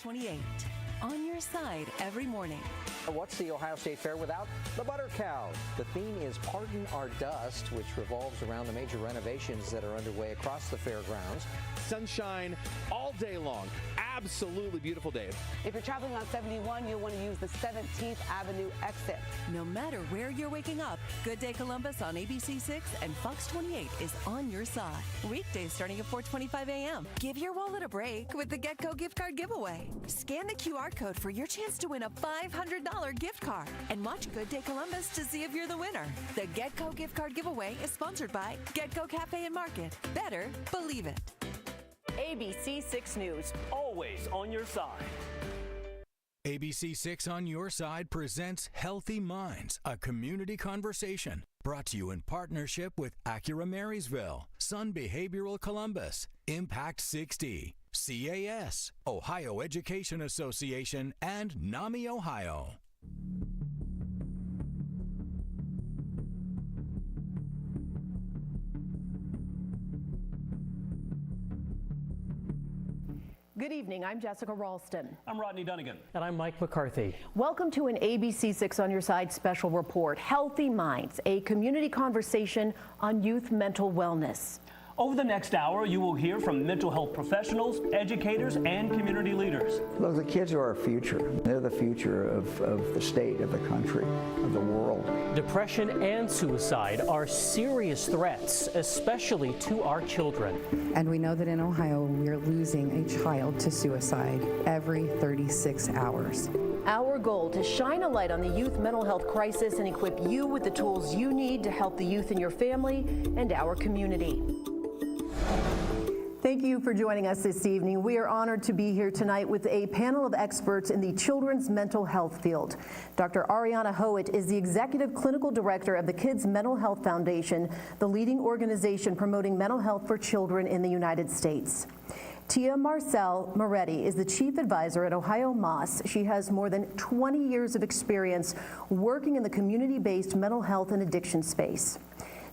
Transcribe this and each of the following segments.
28, on your side every morning. What's the Ohio State Fair without the butter cow? The theme is Pardon Our Dust, which revolves around the major renovations that are underway across the fairgrounds. Sunshine all day long. Absolutely beautiful day. If you're traveling on 71, you'll want to use the 17th Avenue exit. No matter where you're waking up, Good Day Columbus on ABC6 and Fox 28 is on your side. Weekdays starting at 4:25 a.m. Give your wallet a break with the GetGo gift card giveaway. Scan the QR code for your chance to win a $500 gift card and watch Good Day Columbus to see if you're the winner. The GetGo gift card giveaway is sponsored by GetGo Cafe and Market. Better believe it. ABC 6 News, always on your side. ABC 6 on your side presents Healthy Minds, a community conversation. Brought to you in partnership with Acura Marysville, Sun Behavioral Columbus, Impact 60, CAS, Ohio Education Association, and NAMI Ohio. Good evening, I'm Jessica Ralston. I'm Rodney Dunnigan. And I'm Mike McCarthy. Welcome to an ABC 6 on your side special report, Healthy Minds, a community conversation on youth mental wellness. Over the next hour, you will hear from mental health professionals, educators, and community leaders. Look, the kids are our future. They're the future of the state, of the country, of the world. Depression and suicide are serious threats, especially to our children. And we know that in Ohio, we are losing a child to suicide every 36 hours. Our goal to shine a light on the youth mental health crisis and equip you with the tools you need to help the youth in your family and our community. Thank you for joining us this evening. We are honored to be here tonight with a panel of experts in the children's mental health field. Dr. Ariana Howitt is the Executive Clinical Director of the Kids Mental Health Foundation, the leading organization promoting mental health for children in the United States. Tia Marcel Moretti is the Chief Advisor at Ohio MOS. She has more than 20 years of experience working in the community-based mental health and addiction space.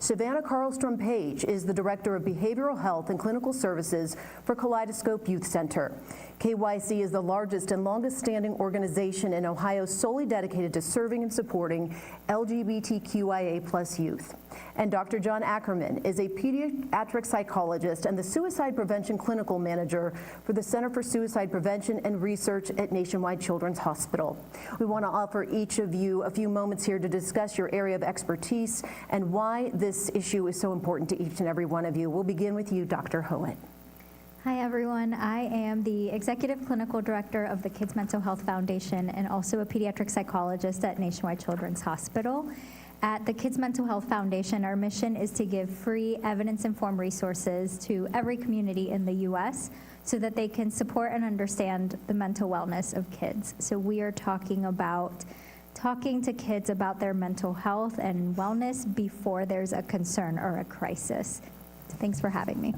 Savannah Carlstrom Page is the Director of Behavioral Health and Clinical Services for Kaleidoscope Youth Center. KYC is the largest and longest-standing organization in Ohio solely dedicated to serving and supporting LGBTQIA+ youth. And Dr. John Ackerman is a pediatric psychologist and the Suicide Prevention Clinical Manager for the Center for Suicide Prevention and Research at Nationwide Children's Hospital. We want to offer each of you a few moments here to discuss your area of expertise and why this issue is so important to each and every one of you. We'll begin with you, Dr. Howitt. Hi everyone, I am the Executive Clinical Director of the Kids Mental Health Foundation and also a pediatric psychologist at Nationwide Children's Hospital. At the Kids Mental Health Foundation, our mission is to give free evidence-informed resources to every community in the U.S. so that they can support and understand the mental wellness of kids. So we are talking to kids about their mental health and wellness before there's a concern or a crisis. Thanks for having me.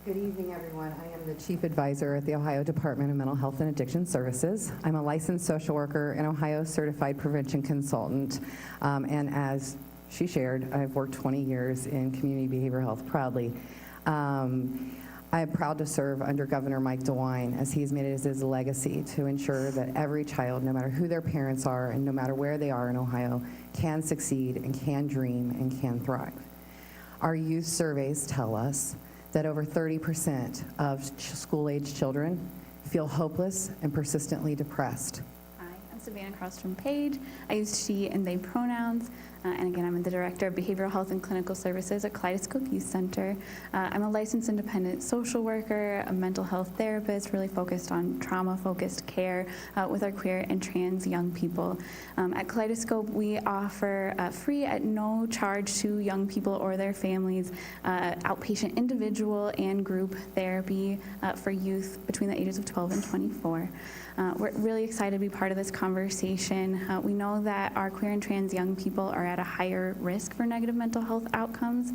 Good evening, everyone. I am the Chief Advisor at the Ohio Department of Mental Health and Addiction Services. I'm a licensed social worker and Ohio Certified Prevention Consultant. And as she shared, I've worked 20 years in community behavioral health proudly. I am proud to serve under Governor Mike DeWine as he's made it his legacy to ensure that every child, no matter who their parents are and no matter where they are in Ohio, can succeed and can dream and can thrive. Our youth surveys tell us that over 30% of school-age children feel hopeless and persistently depressed. Hi, I'm Savannah Carlstrom Page. I use she and they pronouns. And again, I'm the Director of Behavioral Health and Clinical Services at Kaleidoscope Youth Center. I'm a licensed independent social worker, a mental health therapist, really focused on trauma-focused care with our queer and trans young people. At Kaleidoscope, we offer free at no charge to young people or their families, outpatient individual and group therapy for youth between the ages of 12 and 24. We're really excited to be part of this conversation. We know that our queer and trans young people are at a higher risk for negative mental health outcomes.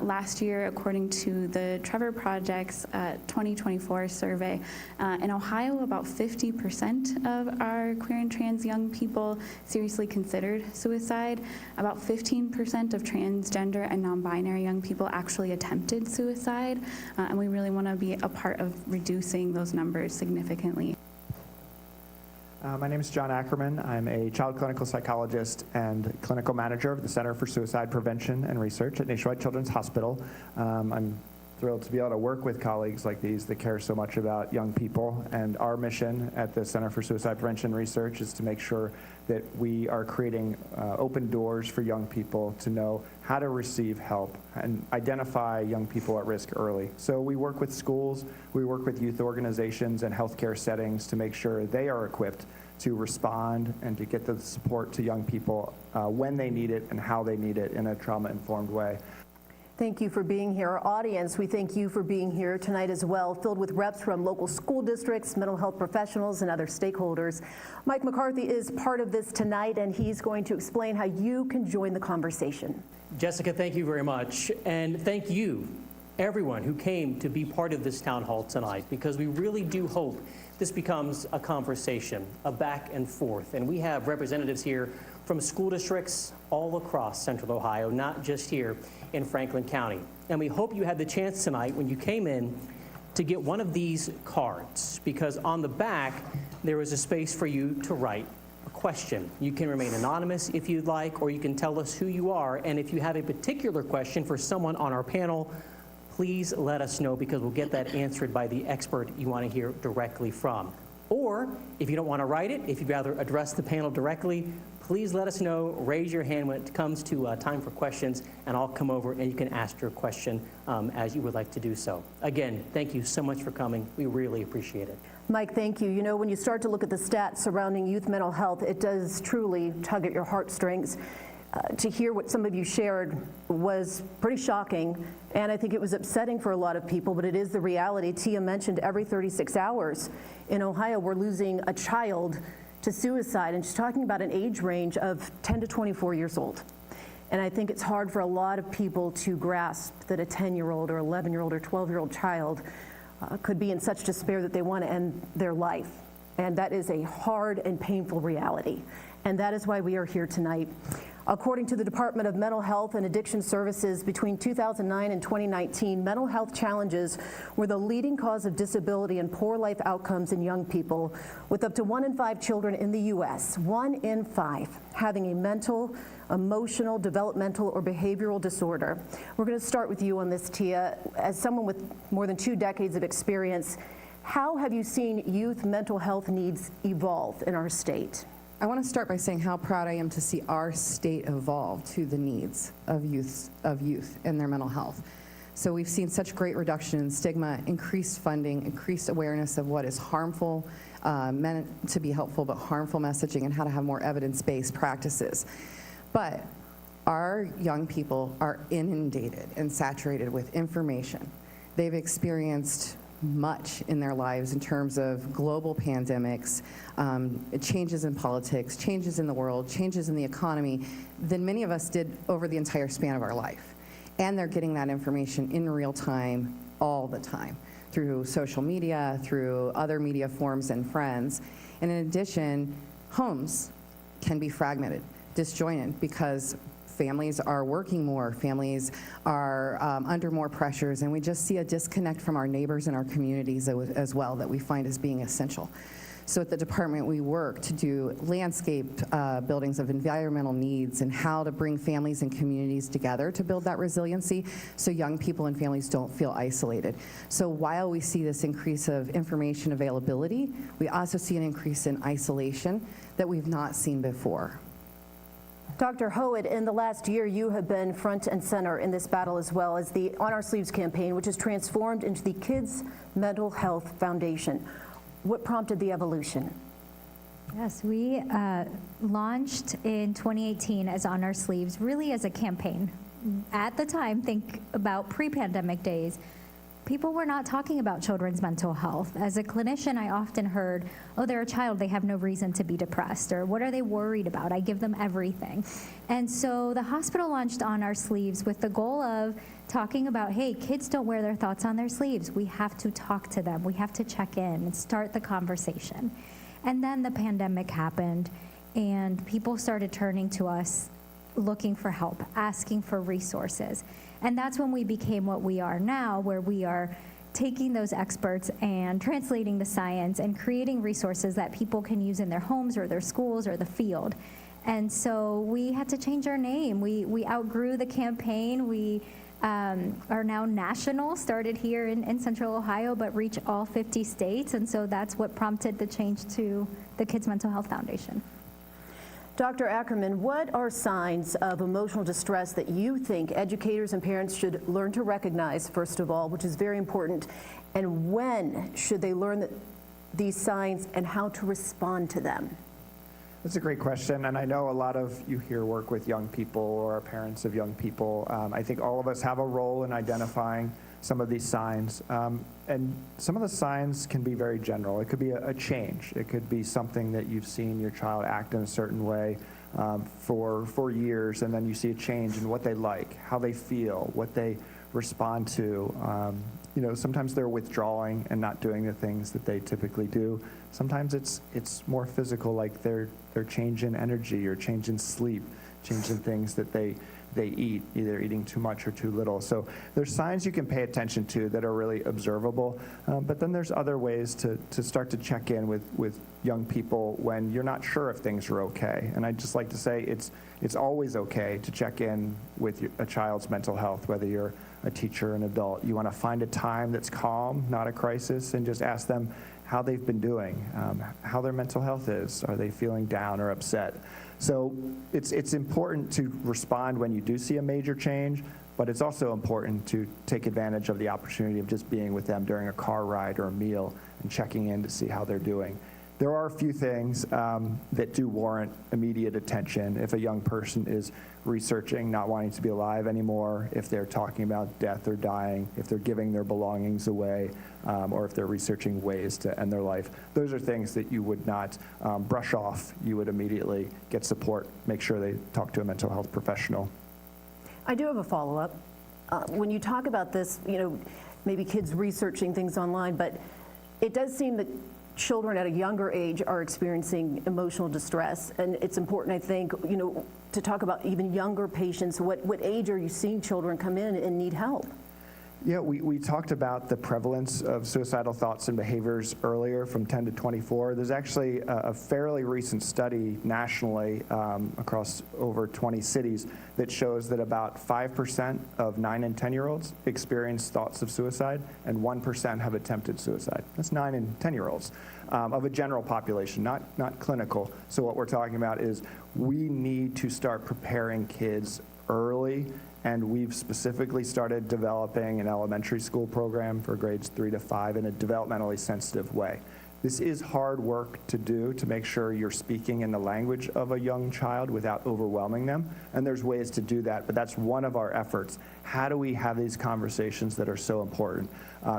Last year, according to the Trevor Project's 2024 survey, in Ohio, about 50% of our queer and trans young people seriously considered suicide. About 15% of transgender and non-binary young people actually attempted suicide, and we really want to be a part of reducing those numbers significantly. My name is John Ackerman. I'm a child clinical psychologist and clinical manager of the Center for Suicide Prevention and Research at Nationwide Children's Hospital. I'm thrilled to be able to work with colleagues like these that care so much about young people. And our mission at the Center for Suicide Prevention and Research is to make sure that we are creating open doors for young people to know how to receive help and identify young people at risk early. So we work with schools, we work with youth organizations and healthcare settings to make sure they are equipped to respond and to get the support to young people when they need it and how they need it in a trauma-informed way. Thank you for being here. Our audience, we thank you for being here tonight as well, filled with reps from local school districts, mental health professionals, and other stakeholders. Mike McCarthy is part of this tonight, and he's going to explain how you can join the conversation. Jessica, thank you very much. And thank you, everyone who came to be part of this town hall tonight, because we really do hope this becomes a conversation, a back and forth. And we have representatives here from school districts all across Central Ohio, not just here in Franklin County. And we hope you had the chance tonight when you came in to get one of these cards, because on the back there is a space for you to write a question. You can remain anonymous if you'd like, or you can tell us who you are. And if you have a particular question for someone on our panel, please let us know, because we'll get that answered by the expert you want to hear directly from. Or if you don't want to write it, if you'd rather address the panel directly, please let us know. Raise your hand when it comes to time for questions, and I'll come over and you can ask your question as you would like to do so. Again, thank you so much for coming. We really appreciate it. Mike, thank you. You know, when you start to look at the stats surrounding youth mental health, it does truly tug at your heartstrings. To hear what some of you shared was pretty shocking, and I think it was upsetting for a lot of people, but it is the reality. Tia mentioned every 36 hours in Ohio we're losing a child to suicide, and she's talking about an age range of 10 to 24 years old. And I think it's hard for a lot of people to grasp that a 10-year-old or 11-year-old or 12-year-old child could be in such despair that they want to end their life. And that is a hard and painful reality. And that is why we are here tonight. According to the Department of Mental Health and Addiction Services, between 2009 and 2019, mental health challenges were the leading cause of disability and poor life outcomes in young people, with up to 1 in 5 children in the U.S., 1 in 5, having a mental, emotional, developmental, or behavioral disorder. We're going to start with you on this, Tia. As someone with more than 2 decades of experience, how have you seen youth mental health needs evolve in our state? I want to start by saying how proud I am to see our state evolve to the needs of youth and their mental health. So we've seen such great reduction in stigma, increased funding, increased awareness of what is harmful, meant to be helpful but harmful messaging, and how to have more evidence-based practices. But our young people are inundated and saturated with information. They've experienced much in their lives in terms of global pandemics, changes in politics, changes in the world, changes in the economy than many of us did over the entire span of our life. And they're getting that information in real time, all the time, through social media, through other media forms and friends. And in addition, homes can be fragmented, disjointed, because families are working more, families are under more pressures, and we just see a disconnect from our neighbors and our communities as well that we find as being essential. So at the department, we work to do landscape buildings of environmental needs and how to bring families and communities together to build that resiliency so young people and families don't feel isolated. So while we see this increase of information availability, we also see an increase in isolation that we've not seen before. Dr. Howitt, in the last year, you have been front and center in this battle, as well as the On Our Sleeves campaign, which has transformed into the Kids Mental Health Foundation. What prompted the evolution? Yes, we launched in 2018 as On Our Sleeves, really as a campaign. At the time, think about pre-pandemic days, people were not talking about children's mental health. As a clinician, I often heard, oh, they're a child, they have no reason to be depressed, or what are they worried about? I give them everything. And so the hospital launched On Our Sleeves with the goal of talking about, hey, kids don't wear their thoughts on their sleeves. We have to talk to them. We have to check in and start the conversation. And then the pandemic happened, and people started turning to us looking for help, asking for resources. And that's when we became what we are now, where we are taking those experts and translating the science and creating resources that people can use in their homes or their schools or the field. And so we had to change our name. We outgrew the campaign. We are now national, started here in Central Ohio, but reach all 50 states. And so that's what prompted the change to the Kids Mental Health Foundation. Dr. Ackerman, what are signs of emotional distress that you think educators and parents should learn to recognize, first of all, which is very important, and when should they learn these signs and how to respond to them? That's a great question, and I know a lot of you here work with young people or are parents of young people. I think all of us have a role in identifying some of these signs, and some of the signs can be very general. It could be a change. It could be something that you've seen your child act in a certain way for years, and then you see a change in what they like, how they feel, what they respond to. You know, sometimes they're withdrawing and not doing the things that they typically do. Sometimes it's more physical, like they're changing energy or changing sleep, changing things that they eat, either eating too much or too little. So there's signs you can pay attention to that are really observable, but then there's other ways to start to check in with young people when you're not sure if things are okay. And I'd just like to say it's always okay to check in with a child's mental health, whether you're a teacher or an adult. You want to find a time that's calm, not a crisis, and just ask them how they've been doing, how their mental health is. Are they feeling down or upset? So it's important to respond when you do see a major change, but it's also important to take advantage of the opportunity of just being with them during a car ride or a meal and checking in to see how they're doing. There are a few things that do warrant immediate attention. If a young person is researching not wanting to be alive anymore, if they're talking about death or dying, if they're giving their belongings away, or if they're researching ways to end their life. Those are things that you would not brush off. You would immediately get support, make sure they talk to a mental health professional. I do have a follow-up. When you talk about this, you know, maybe kids researching things online, but it does seem that children at a younger age are experiencing emotional distress, and it's important, I think, you know, to talk about even younger patients. What age are you seeing children come in and need help? Yeah, we talked about the prevalence of suicidal thoughts and behaviors earlier, from 10 to 24. There's actually a fairly recent study nationally across over 20 cities that shows that about 5% of 9 and 10-year-olds experience thoughts of suicide, and 1% have attempted suicide. That's 9 and 10-year-olds of a general population, not clinical. So what we're talking about is we need to start preparing kids early. And we've specifically started developing an elementary school program for grades 3 to 5 in a developmentally sensitive way. This is hard work to do, to make sure you're speaking in the language of a young child without overwhelming them. And there's ways to do that, but that's one of our efforts. How do we have these conversations that are so important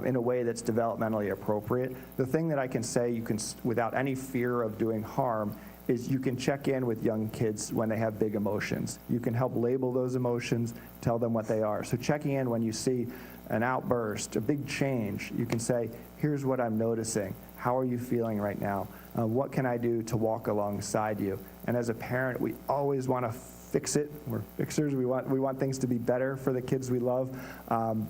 in a way that's developmentally appropriate? The thing that I can say you can, without any fear of doing harm, is you can check in with young kids when they have big emotions. You can help label those emotions, tell them what they are. So checking in when you see an outburst, a big change, you can say, here's what I'm noticing. How are you feeling right now? What can I do to walk alongside you? And as a parent, we always want to fix it. We're fixers. We want things to be better for the kids we love.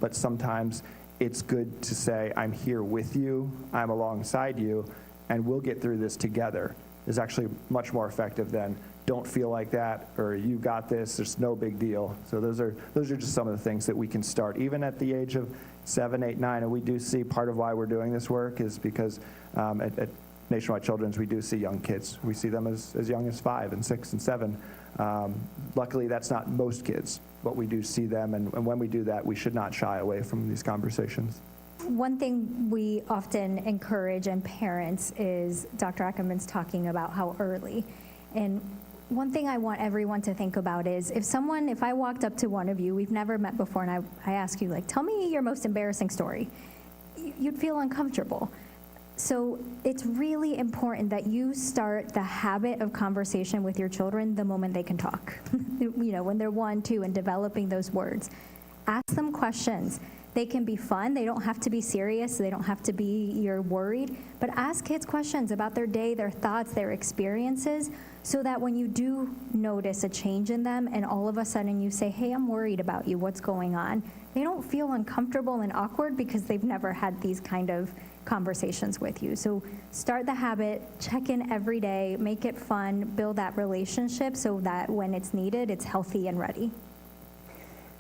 But sometimes it's good to say, I'm here with you, I'm alongside you, and we'll get through this together. Is actually much more effective than don't feel like that, or you got this, there's no big deal. So those are just some of the things that we can start, even at the age of 7, 8, 9. And we do see part of why we're doing this work is because at Nationwide Children's, we do see young kids. We see them as young as 5 and 6 and 7. Luckily, that's not most kids, but we do see them. And when we do that, we should not shy away from these conversations. One thing we often encourage in parents is Dr. Ackerman's talking about how early. And one thing I want everyone to think about is if I walked up to one of you, we've never met before, and I ask you, like, tell me your most embarrassing story, you'd feel uncomfortable. So it's really important that you start the habit of conversation with your children the moment they can talk. When they're 1, 2, and developing those words. Ask them questions. They can be fun. They don't have to be serious. They don't have to be you're worried. But ask kids questions about their day, their thoughts, their experiences, so that when you do notice a change in them and all of a sudden you say, hey, I'm worried about you, what's going on? They don't feel uncomfortable and awkward because they've never had these kind of conversations with you. So start the habit, check in every day, make it fun, build that relationship so that when it's needed, it's healthy and ready.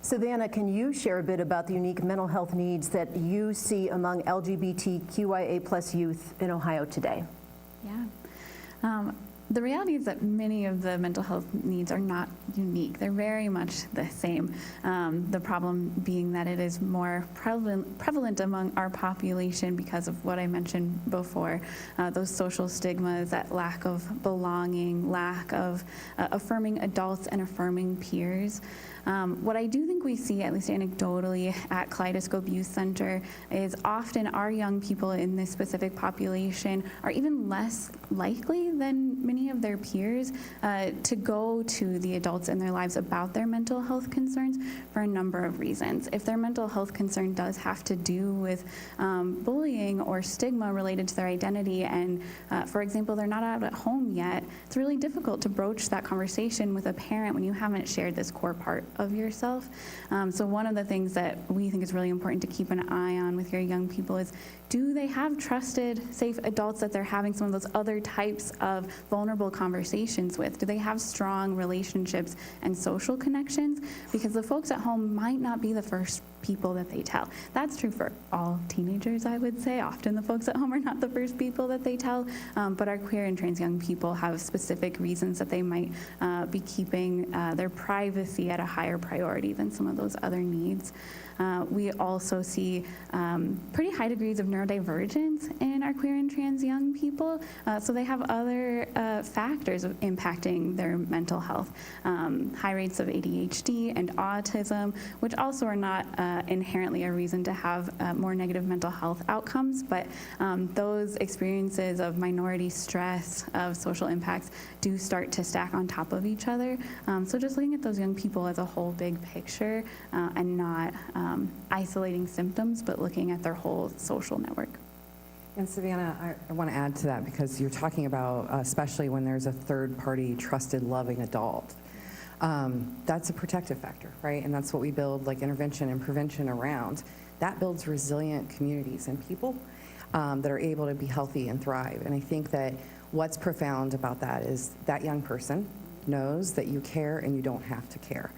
Savannah, can you share a bit about the unique mental health needs that you see among LGBTQIA plus youth in Ohio today? Yeah. The reality is that many of the mental health needs are not unique. They're very much the same. The problem being that it is more prevalent among our population because of what I mentioned before, those social stigmas, that lack of belonging, lack of affirming adults and affirming peers. What I do think we see, at least anecdotally, at Kaleidoscope Youth Center is often our young people in this specific population are even less likely than many of their peers to go to the adults in their lives about their mental health concerns for a number of reasons. If their mental health concern does have to do with bullying or stigma related to their identity and, for example, they're not out at home yet, it's really difficult to broach that conversation with a parent when you haven't shared this core part of yourself. So one of the things that we think is really important to keep an eye on with your young people is, do they have trusted, safe adults that they're having some of those other types of vulnerable conversations with? Do they have strong relationships and social connections? Because the folks at home might not be the first people that they tell. That's true for all teenagers, I would say. Often the folks at home are not the first people that they tell, but our queer and trans young people have specific reasons that they might be keeping their privacy at a higher priority than some of those other needs. We also see pretty high degrees of neurodivergence in our queer and trans young people, so they have other factors of impacting their mental health. High rates of ADHD and autism, which also are not inherently a reason to have more negative mental health outcomes, but those experiences of minority stress, of social impacts, do start to stack on top of each other. So just looking at those young people as a whole big picture and not isolating symptoms, but looking at their whole social network. And Savannah, I want to add to that because you're talking about, especially when there's a third-party, trusted, loving adult. That's a protective factor, right? And that's what we build like intervention and prevention around. That builds resilient communities and people that are able to be healthy and thrive. And I think that what's profound about that is that young person knows that you care and you don't have to care.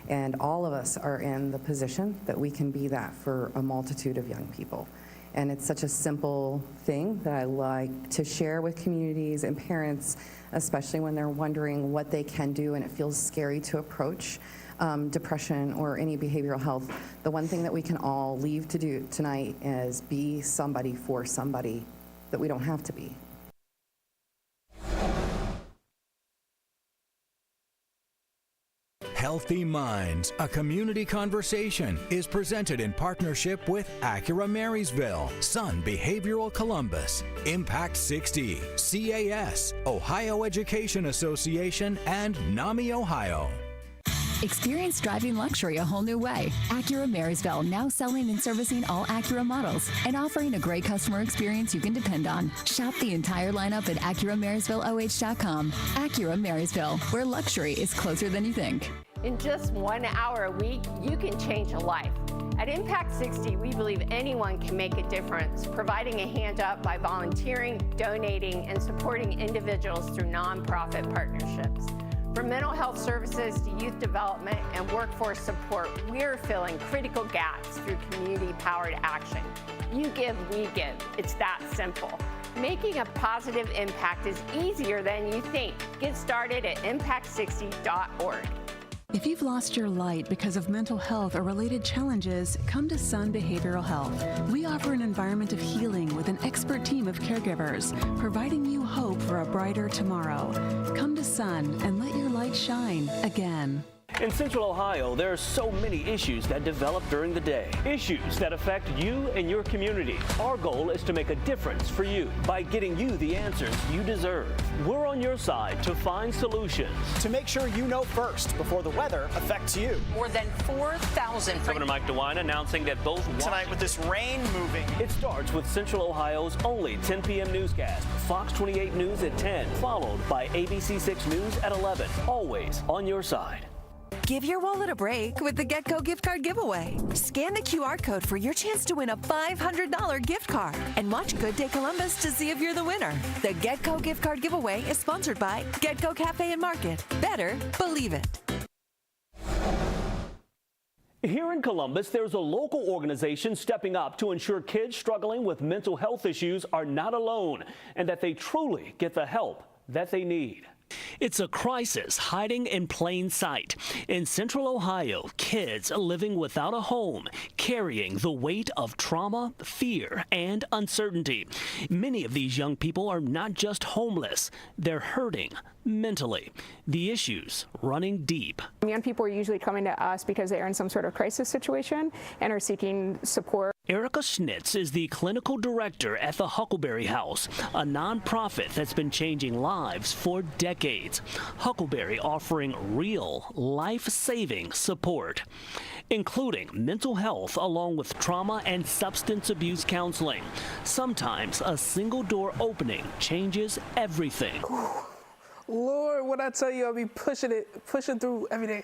And all of us are in the position that we can be that for a multitude of young people. And it's such a simple thing that I like to share with communities and parents, especially when they're wondering what they can do and it feels scary to approach depression or any behavioral health. The one thing that we can all leave to do tonight is be somebody for somebody that we don't have to be. Healthy Minds, a community conversation, is presented in partnership with Acura Marysville, Sun Behavioral Columbus, Impact 60, CAS, Ohio Education Association, and NAMI Ohio. Experience driving luxury a whole new way. Acura Marysville, now selling and servicing all Acura models and offering a great customer experience you can depend on. Shop the entire lineup at AcuraMarysvilleOH.com. Acura Marysville, where luxury is closer than you think. In just 1 hour a week, you can change a life. At Impact 60, we believe anyone can make a difference, providing a hand up by volunteering, donating, and supporting individuals through nonprofit partnerships. From mental health services to youth development and workforce support, we're filling critical gaps through community-powered action. You give, we give. It's that simple. Making a positive impact is easier than you think. Get started at impact60.org. If you've lost your light because of mental health or related challenges, come to Sun Behavioral Health. We offer an environment of healing with an expert team of caregivers, providing you hope for a brighter tomorrow. Come to Sun and let your light shine again. In Central Ohio, there are so many issues that develop during the day. Issues that affect you and your community. Our goal is to make a difference for you by getting you the answers you deserve. We're on your side to find solutions. To make sure you know first before the weather affects you. More than 4,000. Governor Mike DeWine announcing that both tonight with this rain moving. It starts with Central Ohio's only 10 p.m. newscast. Fox 28 News at 10, followed by ABC6 News at 11. Always on your side. Give your wallet a break with the GetGo gift card giveaway. Scan the QR code for your chance to win a $500 gift card and watch Good Day Columbus to see if you're the winner. The GetGo gift card giveaway is sponsored by GetGo Cafe and Market. Better believe it. Here in Columbus, there's a local organization stepping up to ensure kids struggling with mental health issues are not alone and that they truly get the help that they need. It's a crisis hiding in plain sight. In Central Ohio, kids living without a home, carrying the weight of trauma, fear, and uncertainty. Many of these young people are not just homeless, they're hurting mentally. The issues running deep. Young people are usually coming to us because they are in some sort of crisis situation and are seeking support. Erica Schnitz is the clinical director at the Huckleberry House, a nonprofit that's been changing lives for decades. Huckleberry offering real, life-saving support, including mental health along with trauma and substance abuse counseling. Sometimes a single door opening changes everything. Lord, what I tell you, I'll be pushing through every day.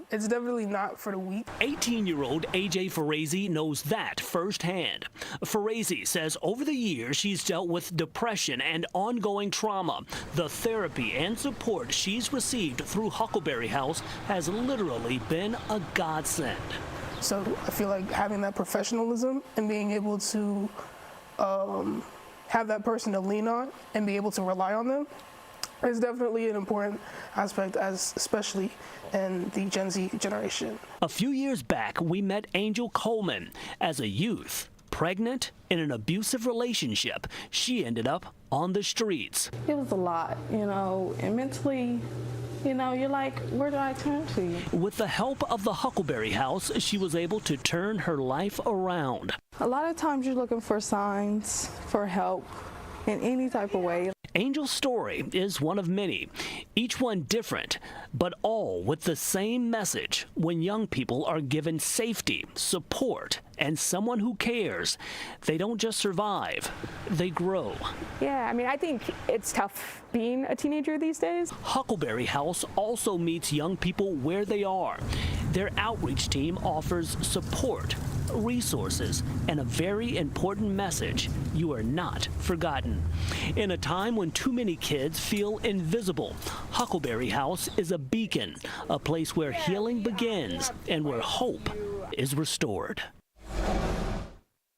It's definitely not for the weak. 18-year-old AJ Farazi knows that firsthand. Farazi says over the years she's dealt with depression and ongoing trauma. The therapy and support she's received through Huckleberry House has literally been a godsend. So I feel like having that professionalism and being able to have that person to lean on and be able to rely on them is definitely an important aspect, especially in the Gen Z generation. A few years back, we met Angel Coleman. As a youth, pregnant, in an abusive relationship, she ended up on the streets. It was a lot, and mentally, you're like, where do I turn to? With the help of the Huckleberry House, she was able to turn her life around. A lot of times you're looking for signs, for help in any type of way. Angel's story is one of many, each one different, but all with the same message. When young people are given safety, support, and someone who cares, they don't just survive, they grow. Yeah, I think it's tough being a teenager these days. Huckleberry House also meets young people where they are. Their outreach team offers support, resources, and a very important message: you are not forgotten. In a time when too many kids feel invisible, Huckleberry House is a beacon, a place where healing begins and where hope is restored.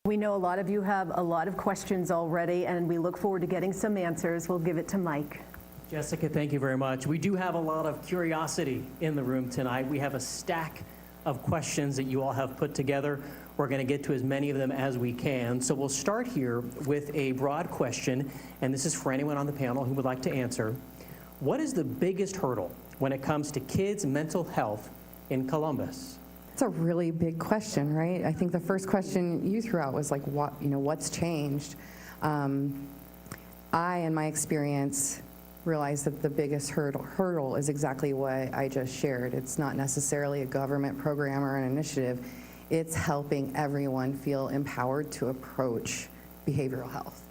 We know a lot of you have a lot of questions already, and we look forward to getting some answers. We'll give it to Mike. Jessica, thank you very much. We do have a lot of curiosity in the room tonight. We have a stack of questions that you all have put together. We're going to get to as many of them as we can. So we'll start here with a broad question, and this is for anyone on the panel who would like to answer. What is the biggest hurdle when it comes to kids' mental health in Columbus? It's a really big question, right? I think the first question you threw out was like, what's changed? I, in my experience, realized that the biggest hurdle is exactly what I just shared. It's not necessarily a government program or an initiative. It's helping everyone feel empowered to approach behavioral health,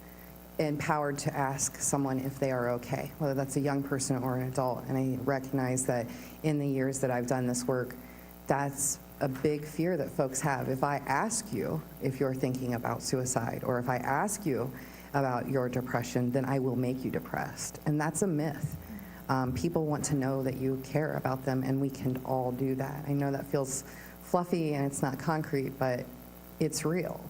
empowered to ask someone if they are okay, whether that's a young person or an adult. And I recognize that in the years that I've done this work, that's a big fear that folks have. If I ask you if you're thinking about suicide, or if I ask you about your depression, then I will make you depressed. And that's a myth. People want to know that you care about them, and we can all do that. I know that feels fluffy and it's not concrete, but it's real.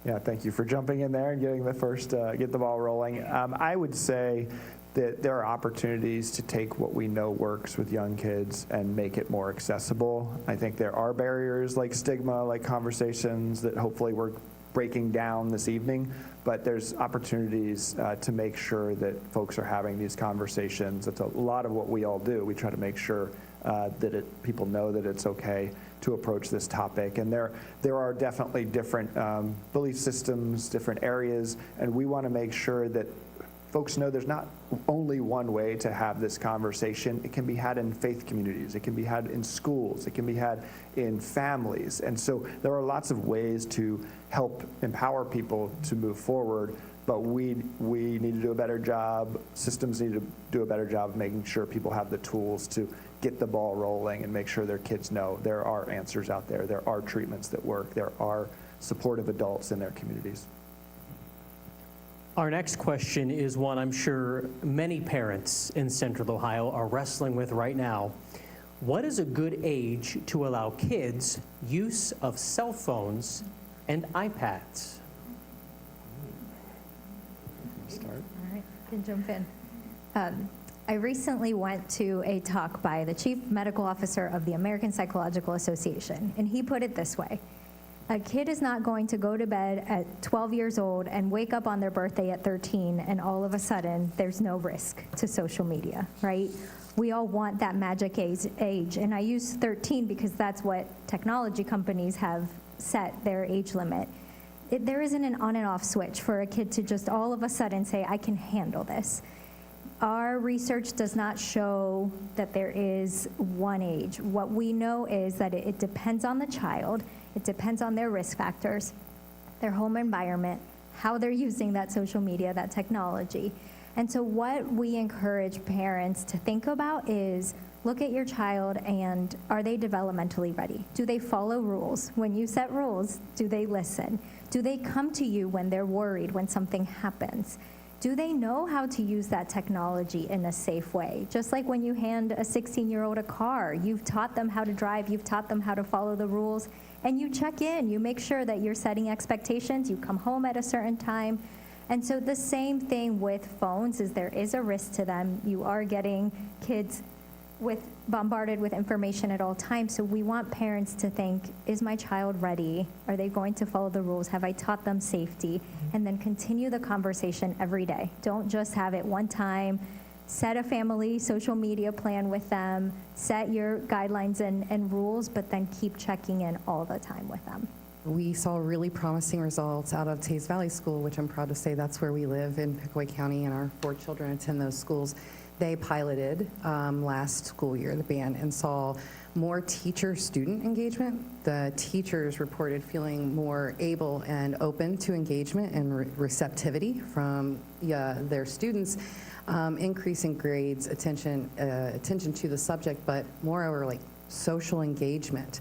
Yeah, thank you for jumping in there and getting the ball rolling. I would say there are opportunities to take what we know works with young kids and make it more accessible. I think there are barriers like stigma, like conversations that hopefully we're breaking down this evening, but there's opportunities to make sure that folks are having these conversations. It's a lot of what we all do. We try to make sure that people know that it's okay to approach this topic. And there are definitely different belief systems, different areas, and we want to make sure that folks know there's not only one way to have this conversation. It can be had in faith communities. It can be had in schools. It can be had in families. And so there are lots of ways to help empower people to move forward, but we need to do a better job. Systems need to do a better job of making sure people have the tools to get the ball rolling and make sure their kids know there are answers out there. There are treatments that work. There are supportive adults in their communities. Our next question is one I'm sure many parents in Central Ohio are wrestling with right now. What is a good age to allow kids use of cell phones and iPads? Start. All right, I can jump in. I recently went to a talk by the Chief Medical Officer of the American Psychological Association, and he put it this way. A kid is not going to go to bed at 12 years old and wake up on their birthday at 13 and all of a sudden there's no risk to social media, right? We all want that magic age, and I use 13 because that's what technology companies have set their age limit. There isn't an on and off switch for a kid to just all of a sudden say, I can handle this. Our research does not show that there is one age. What we know is that it depends on the child. It depends on their risk factors, their home environment, how they're using that social media, that technology. And so what we encourage parents to think about is look at your child and are they developmentally ready? Do they follow rules? When you set rules, do they listen? Do they come to you when they're worried, when something happens? Do they know how to use that technology in a safe way? Just like when you hand a 16-year-old a car, you've taught them how to drive, you've taught them how to follow the rules, and you check in, you make sure that you're setting expectations, you come home at a certain time. And so the same thing with phones is there is a risk to them. You are getting kids bombarded with information at all times. So we want parents to think, is my child ready? Are they going to follow the rules? Have I taught them safety? And then continue the conversation every day. Don't just have it one time. Set a family social media plan with them. Set your guidelines and rules, but then keep checking in all the time with them. We saw really promising results out of Teays Valley School, which I'm proud to say that's where we live in Pickaway County, and our 4 children attend those schools. They piloted last school year, the band, and saw more teacher-student engagement. The teachers reported feeling more able and open to engagement and receptivity from their students, increasing grades, attention to the subject, but moreover, like social engagement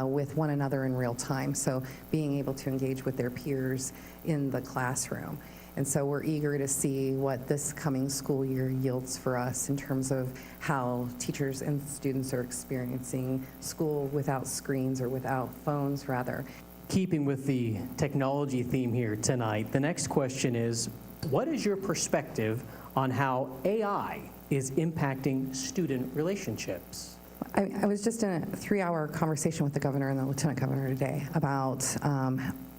with one another in real time. So being able to engage with their peers in the classroom. And so we're eager to see what this coming school year yields for us in terms of how teachers and students are experiencing school without screens or without phones, rather. Keeping with the technology theme here tonight, the next question is, what is your perspective on how AI is impacting student relationships? I was just in a 3-hour conversation with the governor and the lieutenant governor today about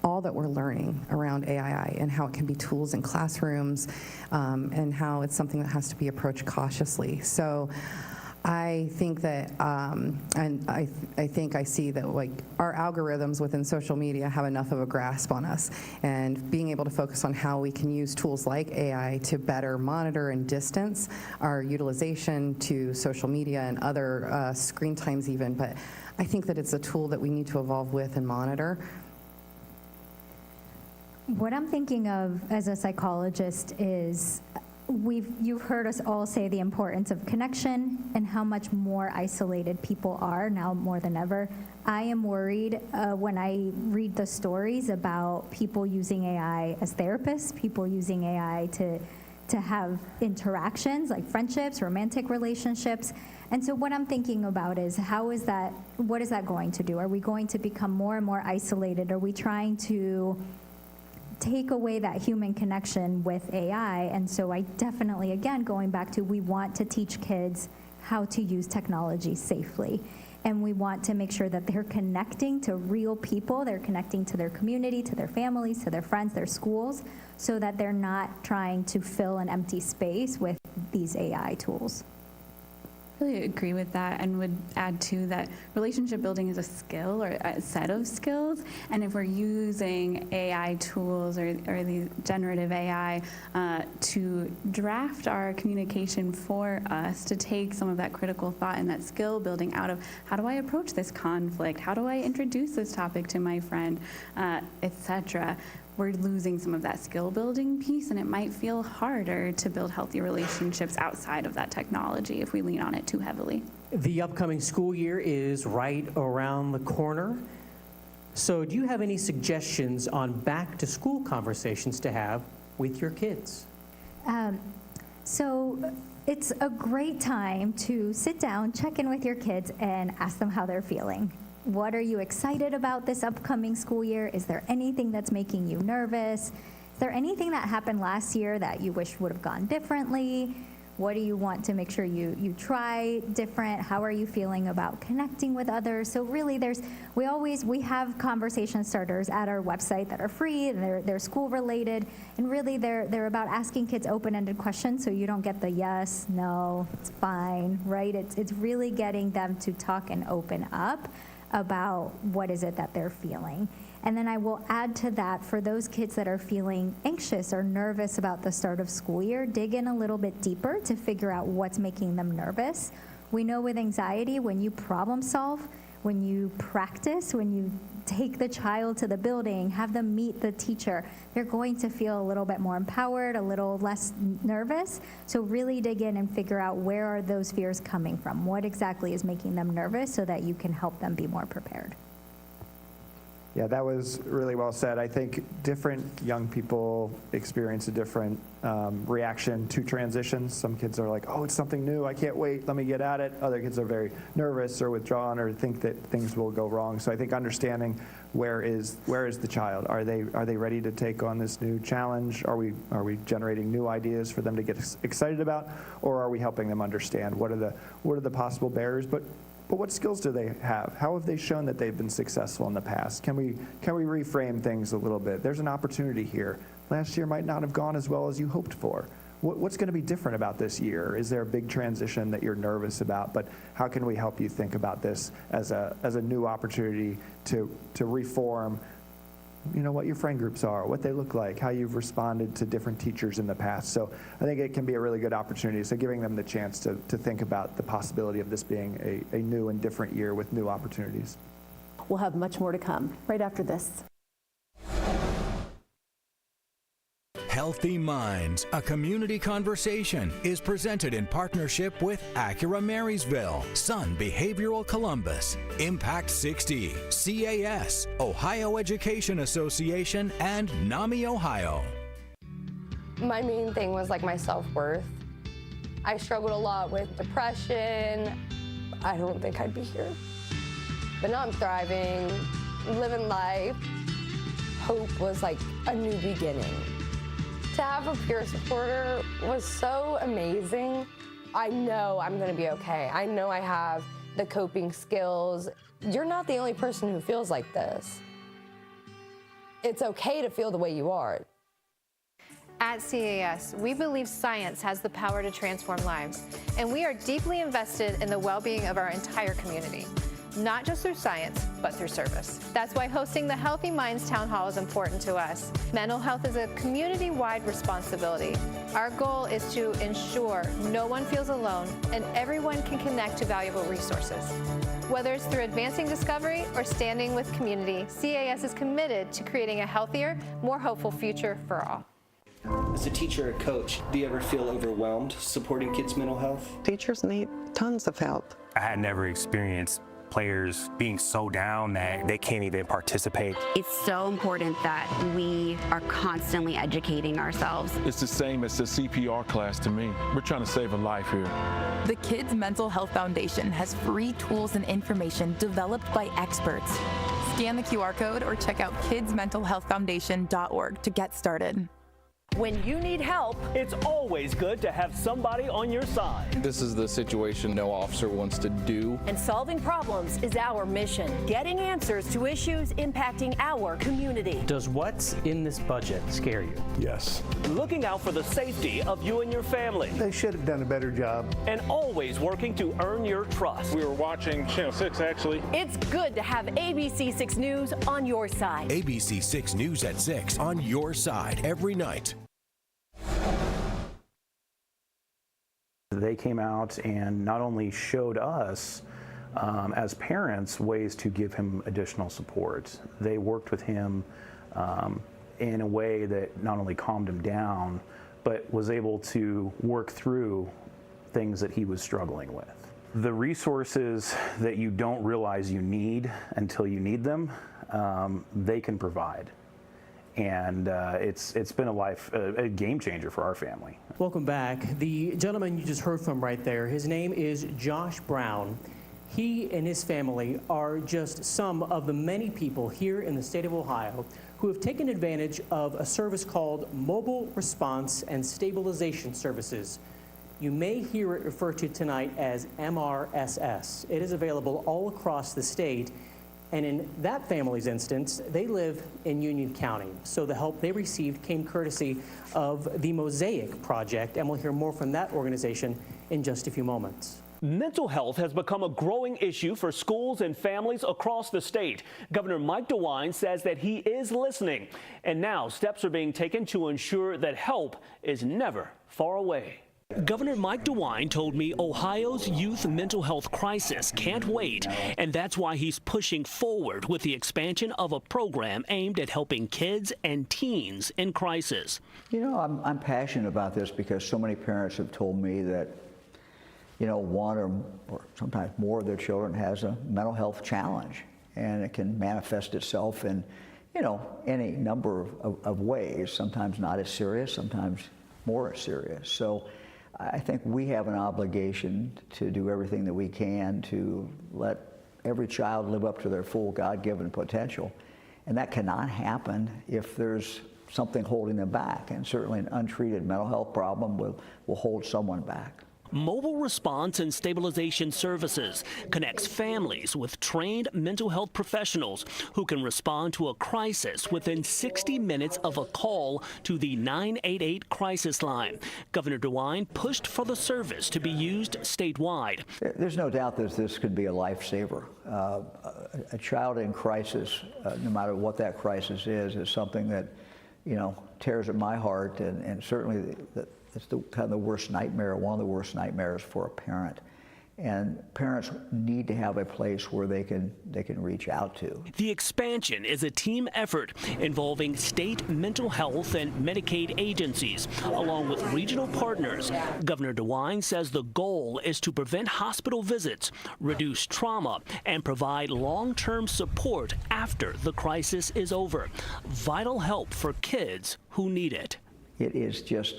all that we're learning around AI and how it can be tools in classrooms and how it's something that has to be approached cautiously. So I think that, and I think I see that like our algorithms within social media have enough of a grasp on us, and being able to focus on how we can use tools like AI to better monitor and distance our utilization to social media and other screen times even. But I think that it's a tool that we need to evolve with and monitor. What I'm thinking of as a psychologist is you've heard us all say the importance of connection and how much more isolated people are now more than ever. I am worried when I read the stories about people using AI as therapists, people using AI to have interactions like friendships, romantic relationships. And so what I'm thinking about is what is that going to do? Are we going to become more and more isolated? Are we trying to take away that human connection with AI. And so I definitely, again, going back to, we want to teach kids how to use technology safely. And we want to make sure that they're connecting to real people, they're connecting to their community, to their families, to their friends, their schools, so that they're not trying to fill an empty space with these AI tools. I really agree with that, and would add to that relationship building is a skill or a set of skills. And if we're using AI tools or the generative AI to draft our communication for us, to take some of that critical thought and that skill building out of how do I approach this conflict, how do I introduce this topic to my friend, etc., we're losing some of that skill building piece, and it might feel harder to build healthy relationships outside of that technology if we lean on it too heavily. The upcoming school year is right around the corner. So do you have any suggestions on back to school conversations to have with your kids? So it's a great time to sit down, check in with your kids, and ask them how they're feeling. What are you excited about this upcoming school year? Is there anything that's making you nervous? Is there anything that happened last year that you wish would have gone differently? What do you want to make sure you try different? How are you feeling about connecting with others? So really we have conversation starters at our website that are free, and they're school related, and really they're about asking kids open-ended questions, so you don't get the yes, no, it's fine, right? It's really getting them to talk and open up about what is it that they're feeling. And then I will add to that, for those kids that are feeling anxious or nervous about the start of school year, dig in a little bit deeper to figure out what's making them nervous. We know with anxiety, when you problem solve, when you practice, when you take the child to the building, have them meet the teacher, they're going to feel a little bit more empowered, a little less nervous. So really dig in and figure out, where are those fears coming from? What exactly is making them nervous, so that you can help them be more prepared. Yeah, that was really well said. I think different young people experience a different reaction to transitions. Some kids are like, oh, it's something new, I can't wait, let me get at it. Other kids are very nervous or withdrawn or think that things will go wrong. So I think understanding where is the child? Are they ready to take on this new challenge? Are we generating new ideas for them to get excited about? Or are we helping them understand what are the possible barriers? But what skills do they have? How have they shown that they've been successful in the past? Can we reframe things a little bit? There's an opportunity here. Last year might not have gone as well as you hoped for. What's going to be different about this year? Is there a big transition that you're nervous about? But how can we help you think about this as a new opportunity to reform, what your friend groups are, what they look like, how you've responded to different teachers in the past. So I think it can be a really good opportunity. So giving them the chance to think about the possibility of this being a new and different year with new opportunities. We'll have much more to come right after this. Healthy Minds, a community conversation, is presented in partnership with Acura Marysville, Sun Behavioral Columbus, Impact 60, CAS, Ohio Education Association, and NAMI Ohio. My main thing was my self-worth. I struggled a lot with depression. I don't think I'd be here. But now I'm thriving, living life. Hope was a new beginning. To have a peer supporter was so amazing. I know I'm gonna be okay. I know I have the coping skills. You're not the only person who feels like this. It's okay to feel the way you are. At CAS, we believe science has the power to transform lives, and we are deeply invested in the well-being of our entire community. Not just through science, but through service. That's why hosting the Healthy Minds Town Hall is important to us. Mental health is a community-wide responsibility. Our goal is to ensure no one feels alone and everyone can connect to valuable resources. Whether it's through advancing discovery or standing with community, CAS is committed to creating a healthier, more hopeful future for all. As a teacher or coach, do you ever feel overwhelmed supporting kids' mental health? Teachers need tons of help. I had never experienced players being so down that they can't even participate. It's so important that we are constantly educating ourselves. It's the same as the CPR class to me. We're trying to save a life here. The Kids Mental Health Foundation has free tools and information developed by experts. Scan the QR code or check out kidsmentalhealthfoundation.org to get started. When you need help, it's always good to have somebody on your side. This is the situation no officer wants to do. And solving problems is our mission. Getting answers to issues impacting our community. Does what's in this budget scare you? Yes. Looking out for the safety of you and your family. They should have done a better job. And always working to earn your trust. We were watching Channel 6, actually. It's good to have ABC6 News on your side. ABC6 News at 6 on your side every night. They came out and not only showed us as parents ways to give him additional support. They worked with him in a way that not only calmed him down, but was able to work through things that he was struggling with. The resources that you don't realize you need until you need them, they can provide. And it's been a game changer for our family. Welcome back. The gentleman you just heard from right there, his name is Josh Brown. He and his family are just some of the many people here in the state of Ohio who have taken advantage of a service called Mobile Response and Stabilization Services. You may hear it referred to tonight as MRSS. It is available all across the state. And in that family's instance, they live in Union County. So the help they received came courtesy of the Mosaic Project, and we'll hear more from that organization in just a few moments. Mental health has become a growing issue for schools and families across the state. Governor Mike DeWine says that he is listening, and now steps are being taken to ensure that help is never far away. Governor Mike DeWine told me Ohio's youth mental health crisis can't wait, and that's why he's pushing forward with the expansion of a program aimed at helping kids and teens in crisis. You know, I'm passionate about this because so many parents have told me that, you know, one or sometimes more of their children has a mental health challenge, and it can manifest itself in, you know, any number of ways, sometimes not as serious, sometimes more serious. So I think we have an obligation to do everything that we can to let every child live up to their full God-given potential. And that cannot happen if there's something holding them back. And certainly an untreated mental health problem will hold someone back. Mobile Response and Stabilization Services connects families with trained mental health professionals who can respond to a crisis within 60 minutes of a call to the 988 crisis line. Governor DeWine pushed for the service to be used statewide. There's no doubt that this could be a lifesaver. A child in crisis, no matter what that crisis is something that, you know, tears at my heart, and certainly it's kind of the worst nightmare, one of the worst nightmares for a parent. And parents need to have a place where they can reach out to. The expansion is a team effort involving state mental health and Medicaid agencies, along with regional partners. Governor DeWine says the goal is to prevent hospital visits, reduce trauma, and provide long-term support after the crisis is over. Vital help for kids who need it. It is just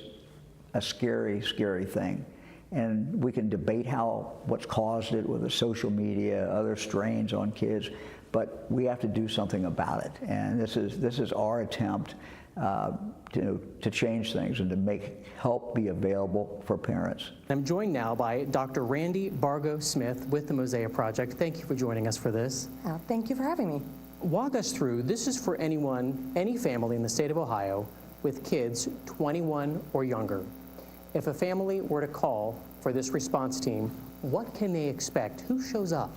a scary, scary thing. And we can debate what's caused it with the social media, other strains on kids, but we have to do something about it. And this is our attempt to change things and to make help be available for parents. I'm joined now by Dr. Randy Bargo-Smith with the Mosaic Project. Thank you for joining us for this. Thank you for having me. Walk us through, this is for anyone, any family in the state of Ohio with kids 21 or younger. If a family were to call for this response team, what can they expect? Who shows up?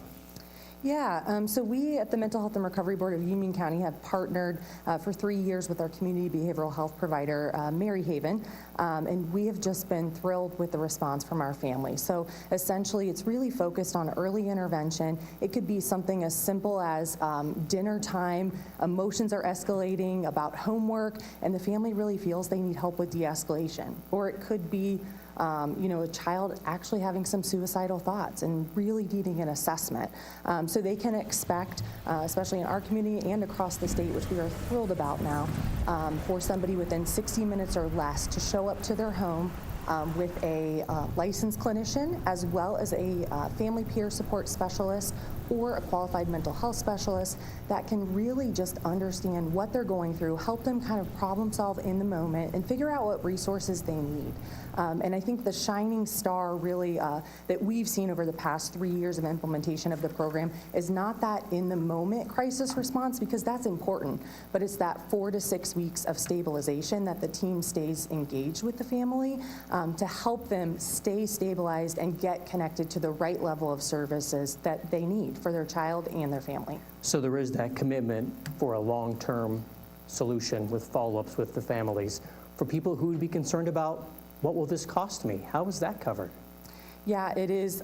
Yeah, so we at the Mental Health and Recovery Board of Union County have partnered for 3 years with our community behavioral health provider, Mary Haven, and we have just been thrilled with the response from our family. So essentially, it's really focused on early intervention. It could be something as simple as dinner time, emotions are escalating about homework, and the family really feels they need help with de-escalation. Or it could be a child actually having some suicidal thoughts and really needing an assessment. So they can expect, especially in our community and across the state, which we are thrilled about now, for somebody within 60 minutes or less to show up to their home with a licensed clinician as well as a family peer support specialist or a qualified mental health specialist that can really just understand what they're going through, help them kind of problem solve in the moment, and figure out what resources they need. And I think the shining star really that we've seen over the past 3 years of implementation of the program is not that in the moment crisis response, because that's important, but it's that 4 to 6 weeks of stabilization that the team stays engaged with the family to help them stay stabilized and get connected to the right level of services that they need for their child and their family. So there is that commitment for a long-term solution with follow-ups with the families. For people who would be concerned about, what will this cost me? How is that covered? Yeah, it is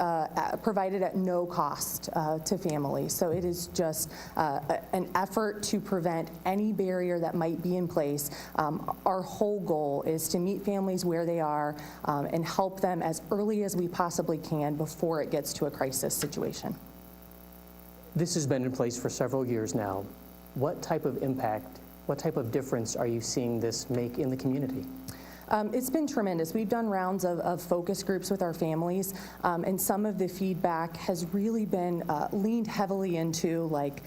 provided at no cost to families. So it is just an effort to prevent any barrier that might be in place. Our whole goal is to meet families where they are and help them as early as we possibly can before it gets to a crisis situation. This has been in place for several years now. What type of impact, what type of difference are you seeing this make in the community? It's been tremendous. We've done rounds of focus groups with our families, and some of the feedback has really been leaned heavily into like